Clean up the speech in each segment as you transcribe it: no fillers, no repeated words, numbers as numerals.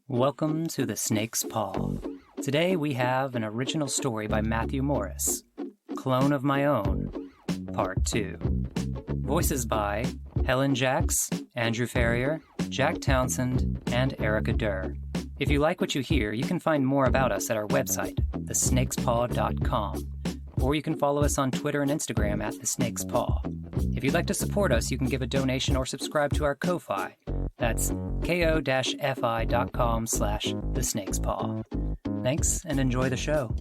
Welcome to The Snake's Paw. Today we have an original story by Matthew Morris, Clone of My Own, Part 2. Voices by Helen Jaksch, Andrew Farrier, Jack Townsend, and Erica Durr. If you like what you hear, you can find more about us at our website, thesnakespaw.com, or you can follow us on Twitter and Instagram at The Snake's Paw. If you'd like to support us, you can give a donation or subscribe to our Ko-Fi. That's ko-fi.com/thesnakespaw. Thanks, and enjoy the show.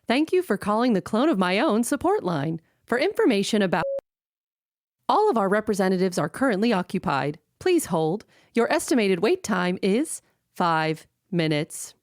Thank you for calling the Clone of My Own support line. For information about all of our representatives are currently occupied. Please hold. Your estimated wait time is 5 minutes.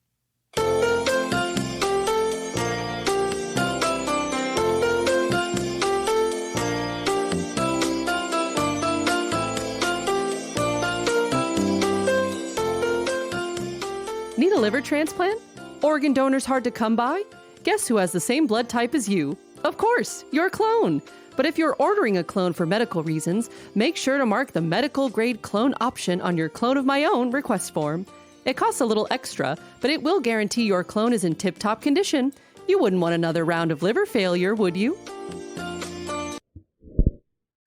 Need a liver transplant? Organ donors hard to come by? Guess who has the same blood type as you? Of course, your clone. But if you're ordering a clone for medical reasons, make sure to mark the medical-grade clone option on your Clone of My Own request form. It costs a little extra, but it will guarantee your clone is in tip-top condition. You wouldn't want another round of liver failure, would you?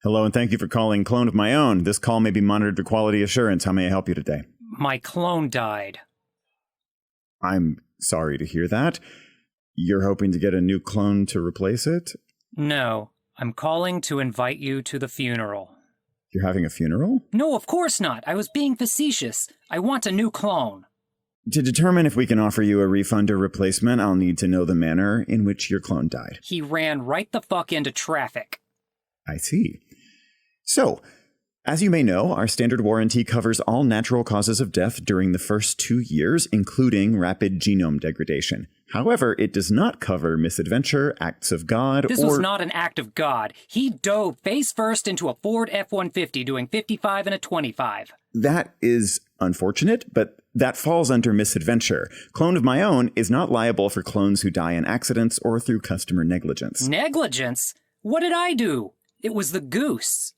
Hello, and thank you for calling Clone of My Own. This call may be monitored for quality assurance. How may I help you today? My clone died. I'm sorry to hear that. You're hoping to get a new clone to replace it? No, I'm calling to invite you to the funeral. You're having a funeral? No, of course not. I was being facetious. I want a new clone. To determine if we can offer you a refund or replacement, I'll need to know the manner in which your clone died. He ran right the fuck into traffic. I see. So, as you may know, our standard warranty covers all natural causes of death during the first 2 years, including rapid genome degradation. However, it does not cover misadventure, acts of God, This was not an act of God. He dove face first into a Ford F-150 doing 55 and a 25. That is unfortunate, but that falls under misadventure. Clone of My Own is not liable for clones who die in accidents or through customer negligence. Negligence? What did I do? It was the goose.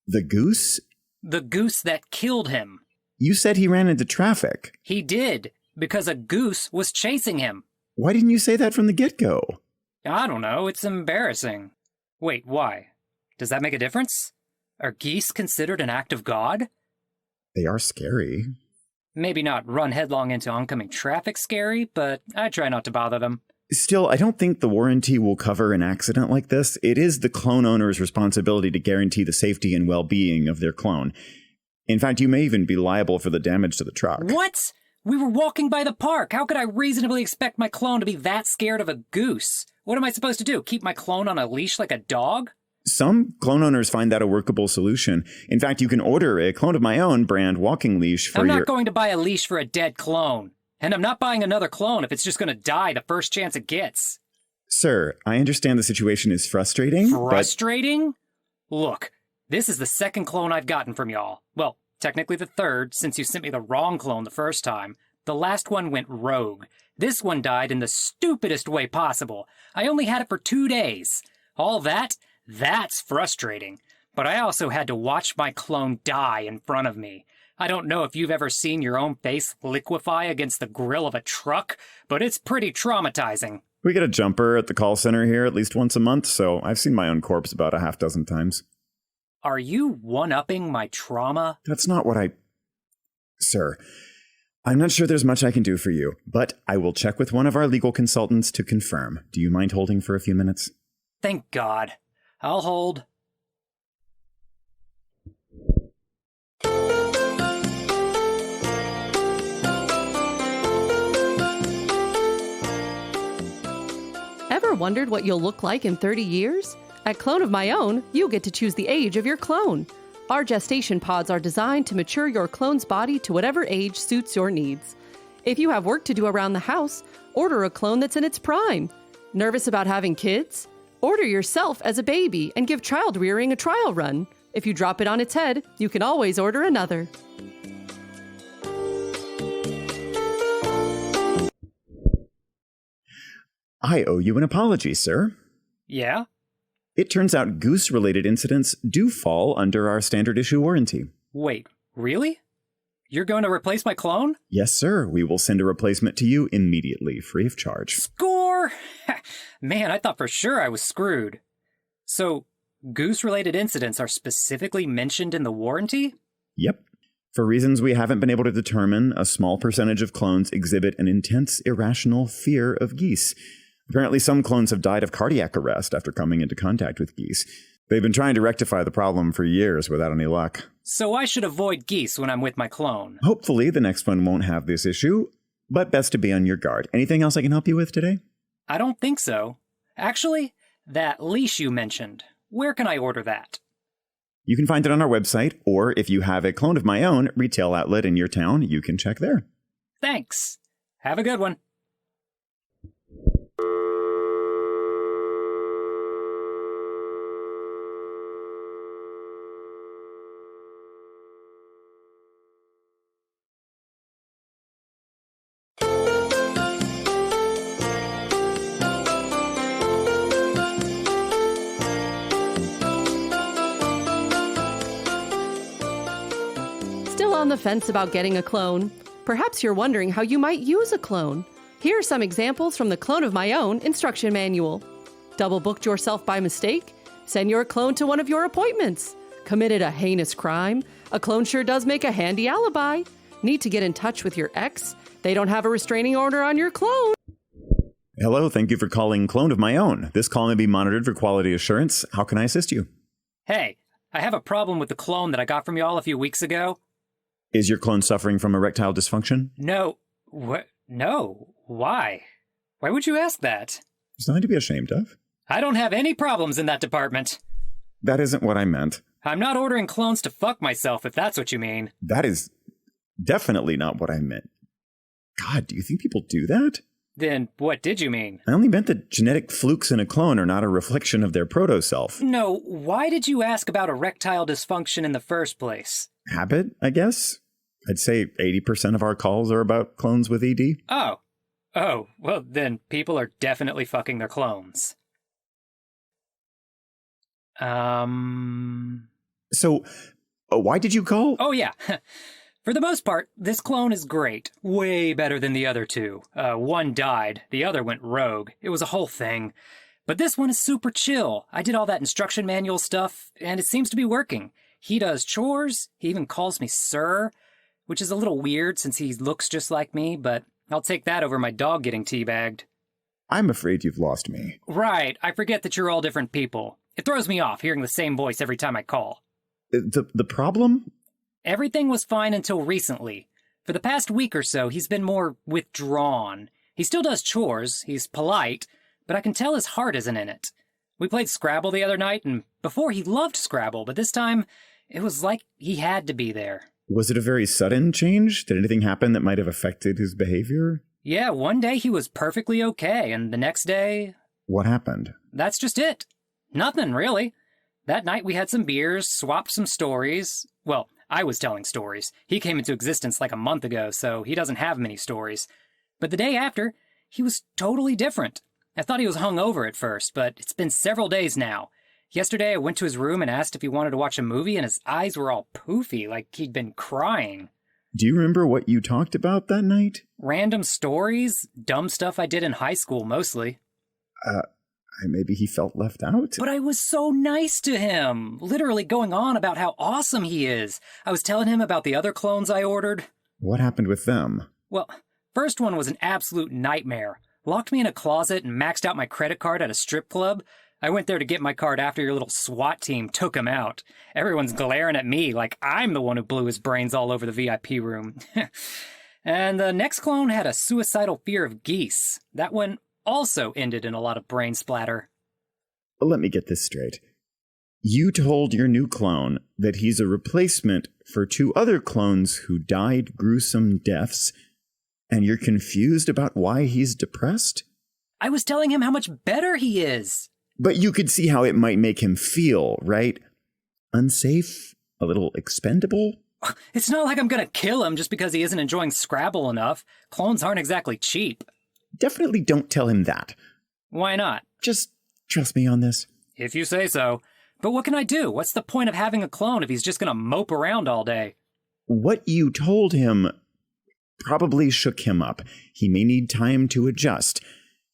The goose? The goose that killed him. You said he ran into traffic. He did, because a goose was chasing him. Why didn't you say that from the get-go? I don't know, it's embarrassing. Wait, why? Does that make a difference? Are geese considered an act of God? They are scary. Maybe not run headlong into oncoming traffic scary, but I try not to bother them. Still, I don't think the warranty will cover an accident like this. It is the clone owner's responsibility to guarantee the safety and well-being of their clone. In fact, you may even be liable for the damage to the truck. What? We were walking by the park. How could I reasonably expect my clone to be that scared of a goose? What am I supposed to do? Keep my clone on a leash like a dog? Some clone owners find that a workable solution. In fact, you can order a Clone of My Own brand walking leash for I'm not going to buy a leash for a dead clone. And I'm not buying another clone if it's just going to die the first chance it gets. Sir, I understand the situation is frustrating. Frustrating? Look, this is the second clone I've gotten from y'all. Well, technically the third, since you sent me the wrong clone the first time. The last one went rogue. This one died in the stupidest way possible. I only had it for 2 days. All that's frustrating. But I also had to watch my clone die in front of me. I don't know if you've ever seen your own face liquefy against the grill of a truck, but it's pretty traumatizing. We get a jumper at the call center here at least once a month, so I've seen my own corpse about a half dozen times. Are you one-upping my trauma? That's not what Sir, I'm not sure there's much I can do for you, but I will check with one of our legal consultants to confirm. Do you mind holding for a few minutes? Thank God. I'll hold. Ever wondered what you'll look like in 30 years? At Clone of My Own, you get to choose the age of your clone. Our gestation pods are designed to mature your clone's body to whatever age suits your needs. If you have work to do around the house, order a clone that's in its prime. Nervous about having kids? Order yourself as a baby and give child rearing a trial run. If you drop it on its head, you can always order another. I owe you an apology, sir. Yeah? It turns out goose-related incidents do fall under our standard issue warranty. Wait, really? You're going to replace my clone? Yes, sir. We will send a replacement to you immediately, free of charge. Score! Man, I thought for sure I was screwed. So, goose-related incidents are specifically mentioned in the warranty? Yep. For reasons we haven't been able to determine, a small percentage of clones exhibit an intense, irrational fear of geese. Apparently, some clones have died of cardiac arrest after coming into contact with geese. They've been trying to rectify the problem for years without any luck. So I should avoid geese when I'm with my clone. Hopefully, the next one won't have this issue, but best to be on your guard. Anything else I can help you with today? I don't think so. Actually, that leash you mentioned, where can I order that? You can find it on our website, or if you have a Clone of My Own retail outlet in your town, you can check there. Thanks. Have a good one. On the fence about getting a clone? Perhaps you're wondering how you might use a clone. Here are some examples from the Clone of My Own instruction manual. Double booked yourself by mistake? Send your clone to one of your appointments. Committed a heinous crime? A clone sure does make a handy alibi. Need to get in touch with your ex? They don't have a restraining order on your clone. Hello, thank you for calling Clone of My Own. This call may be monitored for quality assurance. How can I assist you? Hey, I have a problem with the clone that I got from y'all a few weeks ago. Is your clone suffering from erectile dysfunction? No. What? No. Why? Why would you ask that? There's nothing to be ashamed of. I don't have any problems in that department. That isn't what I meant. I'm not ordering clones to fuck myself, if that's what you mean. That is definitely not what I meant. God, do you think people do that? Then what did you mean? I only meant that genetic flukes in a clone are not a reflection of their proto-self. No, why did you ask about erectile dysfunction in the first place? Habit, I guess? I'd say 80% of our calls are about clones with ED. Oh, well then people are definitely fucking their clones. So, why did you call? Oh yeah, for the most part, this clone is great. Way better than the other two. One died, the other went rogue. It was a whole thing. But this one is super chill. I did all that instruction manual stuff, and it seems to be working. He does chores, he even calls me sir, which is a little weird since he looks just like me, but I'll take that over my dog getting teabagged. I'm afraid you've lost me. Right, I forget that you're all different people. It throws me off hearing the same voice every time I call. The problem? Everything was fine until recently. For the past week or so, he's been more withdrawn. He still does chores, he's polite, but I can tell his heart isn't in it. We played Scrabble the other night, and before he loved Scrabble, but this time, it was like he had to be there. Was it a very sudden change? Did anything happen that might have affected his behavior? Yeah, one day he was perfectly okay, and the next day... What happened? That's just it. Nothing, really. That night we had some beers, swapped some stories. Well, I was telling stories. He came into existence like a month ago, so he doesn't have many stories. But the day after, he was totally different. I thought he was hungover at first, but it's been several days now. Yesterday I went to his room and asked if he wanted to watch a movie, and his eyes were all poofy, like he'd been crying. Do you remember what you talked about that night? Random stories, dumb stuff I did in high school, mostly. Maybe he felt left out? But I was so nice to him, literally going on about how awesome he is. I was telling him about the other clones I ordered. What happened with them? Well, first one was an absolute nightmare. Locked me in a closet and maxed out my credit card at a strip club. I went there to get my card after your little SWAT team took him out. Everyone's glaring at me like I'm the one who blew his brains all over the VIP room. And the next clone had a suicidal fear of geese. That one also ended in a lot of brain splatter. Let me get this straight. You told your new clone that he's a replacement for two other clones who died gruesome deaths, and you're confused about why he's depressed? I was telling him how much better he is. But you could see how it might make him feel, right? Unsafe? A little expendable? It's not like I'm gonna kill him just because he isn't enjoying Scrabble enough. Clones aren't exactly cheap. Definitely don't tell him that. Why not? Just trust me on this. If you say so. But what can I do? What's the point of having a clone if he's just gonna mope around all day? What you told him probably shook him up. He may need time to adjust.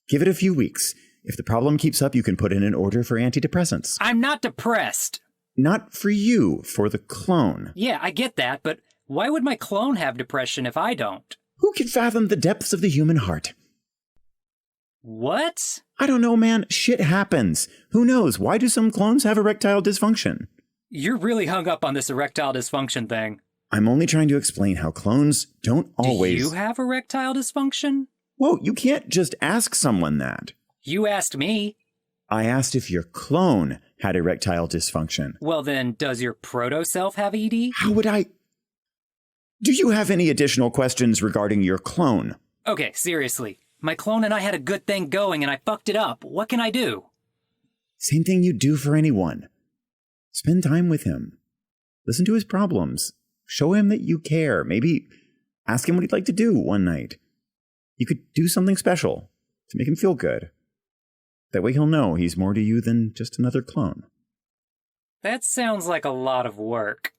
Give it a few weeks. If the problem keeps up, you can put in an order for antidepressants. I'm not depressed. Not for you, for the clone. Yeah, I get that, but why would my clone have depression if I don't? Who can fathom the depths of the human heart? What? I don't know, man. Shit happens. Who knows? Why do some clones have erectile dysfunction? You're really hung up on this erectile dysfunction thing. I'm only trying to explain how clones don't always... Do you have erectile dysfunction? Whoa, you can't just ask someone that. You asked me. I asked if your clone had erectile dysfunction. Well then, does your proto-self have ED? How would I... Do you have any additional questions regarding your clone? Okay, seriously. My clone and I had a good thing going and I fucked it up. What can I do? Same thing you'd do for anyone. Spend time with him. Listen to his problems. Show him that you care. Maybe ask him what he'd like to do one night. You could do something special to make him feel good. That way he'll know he's more to you than just another clone. That sounds like a lot of work.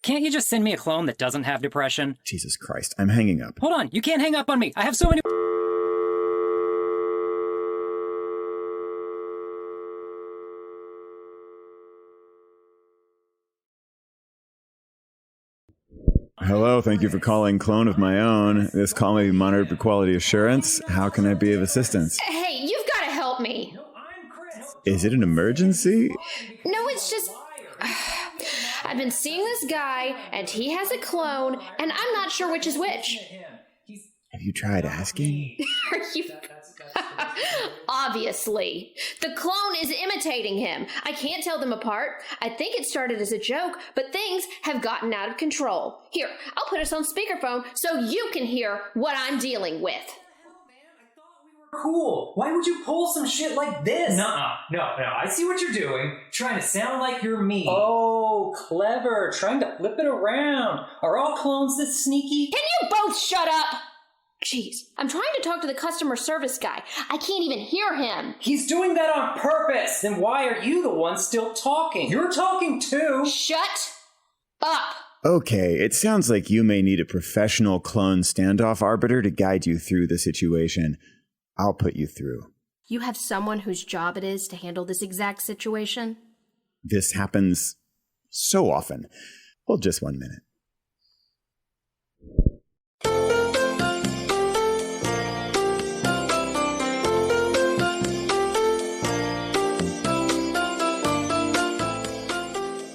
Can't you just send me a clone that doesn't have depression? Jesus Christ, I'm hanging up. Hold on, you can't hang up on me. I have so many... Hello, thank you for calling Clone of My Own. This call may be monitored for quality assurance. How can I be of assistance? Hey, you've got to help me. Is it an emergency? No, it's just... I've been seeing this guy, and he has a clone, and I'm not sure which is which. Have you tried asking? Are you... Obviously. The clone is imitating him. I can't tell them apart. I think it started as a joke, but things have gotten out of control. Here, I'll put us on speakerphone so you can hear what I'm dealing with. Cool. Why would you pull some shit like this? Nuh-uh. No, I see what you're doing. Trying to sound like you're me. Oh, clever. Trying to flip it around. Are all clones this sneaky? Can you both shut up? Jeez, I'm trying to talk to the customer service guy. I can't even hear him. He's doing that on purpose. Then why are you the one still talking? You're talking too. Shut up. Okay, it sounds like you may need a professional clone standoff arbiter to guide you through the situation. I'll put you through. You have someone whose job it is to handle this exact situation? This happens so often. Hold just 1 minute.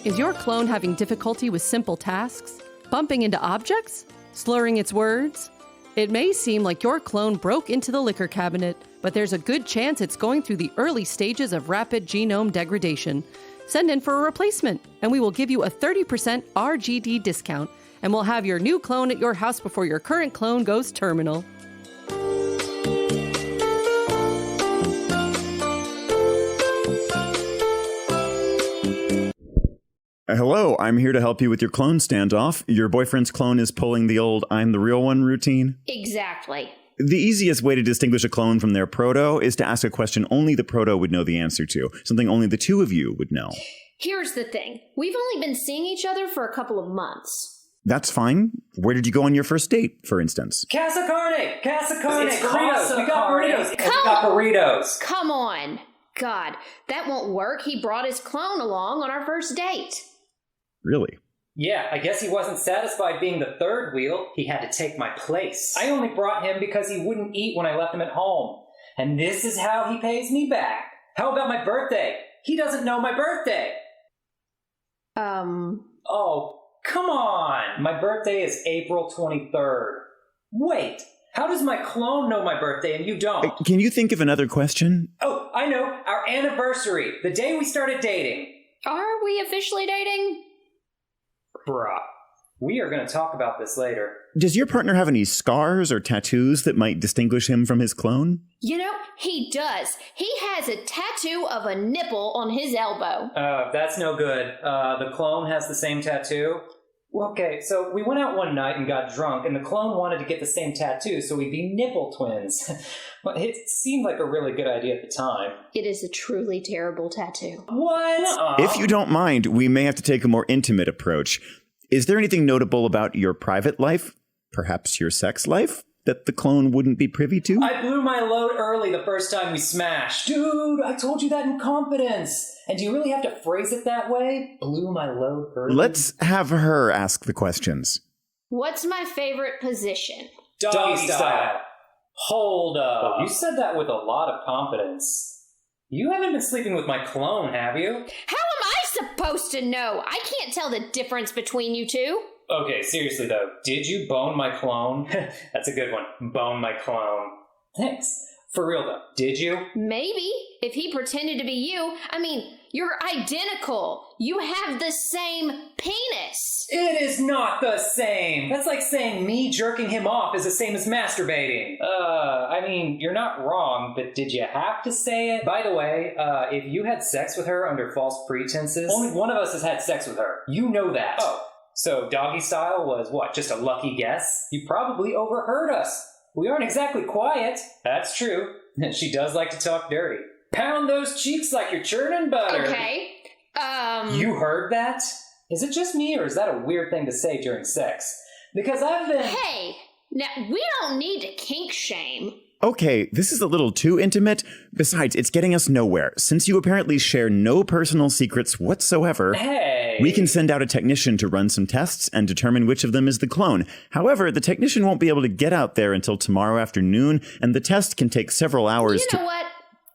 Is your clone having difficulty with simple tasks? Bumping into objects? Slurring its words? It may seem like your clone broke into the liquor cabinet, but there's a good chance it's going through the early stages of rapid genome degradation. Send in for a replacement, and we will give you a 30% RGD discount, and we'll have your new clone at your house before your current clone goes terminal. Hello, I'm here to help you with your clone standoff. Your boyfriend's clone is pulling the old I'm the real one routine. Exactly. The easiest way to distinguish a clone from their proto is to ask a question only the proto would know the answer to, something only the two of you would know. Here's the thing. We've only been seeing each other for a couple of months. That's fine. Where did you go on your first date, for instance? Casa Carne! It's burritos! We got burritos! Come on! God, that won't work. He brought his clone along on our first date. Really? Yeah, I guess he wasn't satisfied being the third wheel. He had to take my place. I only brought him because he wouldn't eat when I left him at home. And this is how he pays me back. How about my birthday? He doesn't know my birthday. Oh, come on. My birthday is April 23rd. Wait, how does my clone know my birthday and you don't? Can you think of another question? Oh, I know. Our anniversary. The day we started dating. Are we officially dating? Bruh. We are going to talk about this later. Does your partner have any scars or tattoos that might distinguish him from his clone? You know, he does. He has a tattoo of a nipple on his elbow. That's no good. The clone has the same tattoo? Okay, so we went out one night and got drunk, and the clone wanted to get the same tattoo, so we'd be nipple twins. Well, it seemed like a really good idea at the time. It is a truly terrible tattoo. What? If you don't mind, we may have to take a more intimate approach. Is there anything notable about your private life, perhaps your sex life, that the clone wouldn't be privy to? I blew my load early the first time we smashed. Dude, I told you that in confidence. And do you really have to phrase it that way? Blew my load early? Let's have her ask the questions. What's my favorite position? Doggy style. Hold up. Oh, you said that with a lot of confidence. You haven't been sleeping with my clone, have you? How am I supposed to know? I can't tell the difference between you two. Okay, seriously though, did you bone my clone? That's a good one. Bone my clone. Thanks. For real though, did you? Maybe. If he pretended to be you. I mean, you're identical. You have the same penis. It is not the same. That's like saying me jerking him off is the same as masturbating. I mean, you're not wrong, but did you have to say it? By the way, if you had sex with her under false pretenses, only one of us has had sex with her. You know that. Oh. So doggy style was what, just a lucky guess? You probably overheard us. We aren't exactly quiet. That's true. She does like to talk dirty. Pound those cheeks like you're churning butter. Okay. You heard that? Is it just me or is that a weird thing to say during sex? Because I've been... Hey, now we don't need to kink shame. Okay, this is a little too intimate. Besides, it's getting us nowhere. Since you apparently share no personal secrets whatsoever, Hey! We can send out a technician to run some tests and determine which of them is the clone. However, the technician won't be able to get out there until tomorrow afternoon, and the test can take several hours You know what?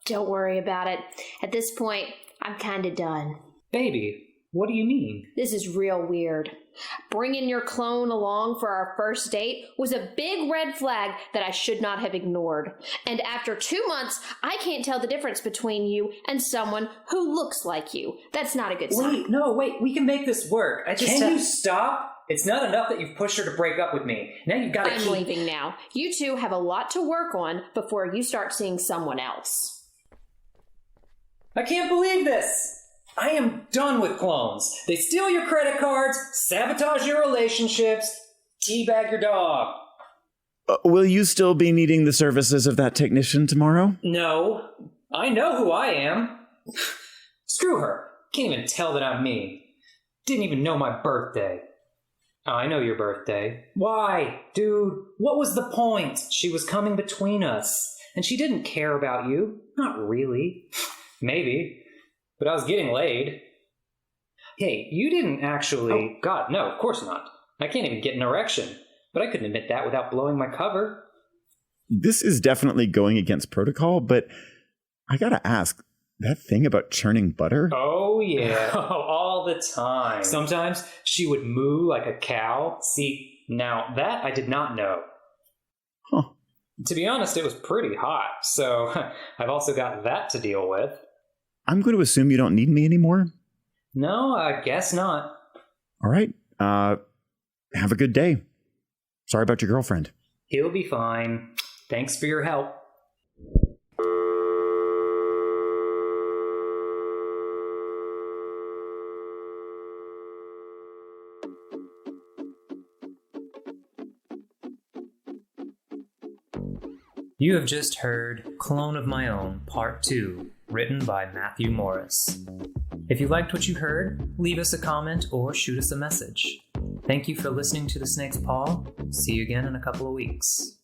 Don't worry about it. At this point, I'm kinda done. Baby, what do you mean? This is real weird. Bringing your clone along for our first date was a big red flag that I should not have ignored. And after 2 months, I can't tell the difference between you and someone who looks like you. That's not a good sign. Wait, we can make this work. Can you stop? It's not enough that you've pushed her to break up with me. Now you've got to I'm leaving now. You two have a lot to work on before you start seeing someone else. I can't believe this! I am done with clones. They steal your credit cards, sabotage your relationships, teabag your dog. Will you still be needing the services of that technician tomorrow? No. I know who I am. Screw her. Can't even tell that I'm me. Didn't even know my birthday. Oh, I know your birthday. Why? Dude, what was the point? She was coming between us, and she didn't care about you. Not really. Maybe. But I was getting laid. Hey, you didn't actually... Oh, God, no, of course not. I can't even get an erection. But I couldn't admit that without blowing my cover. This is definitely going against protocol, but I gotta ask, that thing about churning butter? Oh, yeah. All the time. Sometimes she would moo like a cow. See, now that I did not know. Huh. To be honest, it was pretty hot, so I've also got that to deal with. I'm going to assume you don't need me anymore? No, I guess not. All right. Have a good day. Sorry about your girlfriend. He'll be fine. Thanks for your help. You have just heard Clone of My Own, Part 2, written by Matthew Morris. If you liked what you heard, leave us a comment or shoot us a message. Thank you for listening to The Snake's Paw. See you again in a couple of weeks.